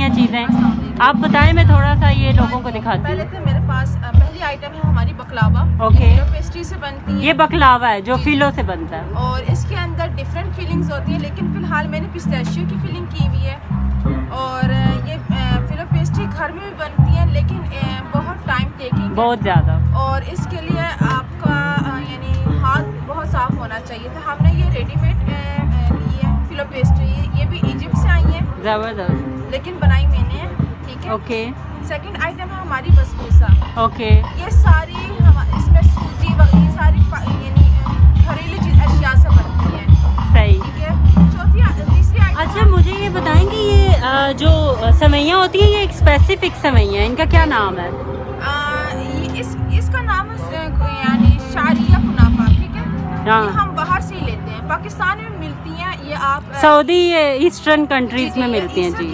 हैं चीज़ें। आप बताएं, मैं थोड़ा सा ये लोगों को दिखाती पहले हूँ। तो मेरे पास पहली आइटम है हमारी बकलावा। ओके। जो पेस्ट्री से बनती है। ये बकलावा है जो फिलो से बनता है। और इसके अंदर डिफरेंट फीलिंग्स होती हैं, लेकिन फिलहाल मैंने पिस्ताशियो की फीलिंग की हुई है। और ये फिलो पेस्ट्री घर में भी बनती है, लेकिन बहुत टाइम टेकिंग, बहुत ज़्यादा। और इसके लिए आपका यानी हाथ बहुत साफ होना चाहिए। तो हमने ये रेडीमेड ली है फिलो पेस्ट्री, ये भी इजिप्ट से आई है, ज़बरदस्त। लेकिन बनाई मैंने है। ठीक है। ओके। सेकंड आइटम है हमारी बसबूसा। ओके। ये सारी इसमें सूजी वगैरह सारी यानी घरेलू चीज अशिया से बनती है। सही। ठीक है। तीसरी आइटम। अच्छा, मुझे ये बताएं कि ये जो सेवइयाँ होती हैं, ये एक स्पेसिफिक सेवइयाँ हैं, इनका क्या नाम है? इसका नाम यानी शारिया कुनाफा। ठीक है। हाँ। ये हम बाहर से ही लेते हैं, पाकिस्तान में मिलती हैं ये। आप सऊदी ईस्टर्न कंट्रीज में मिलती हैं जी।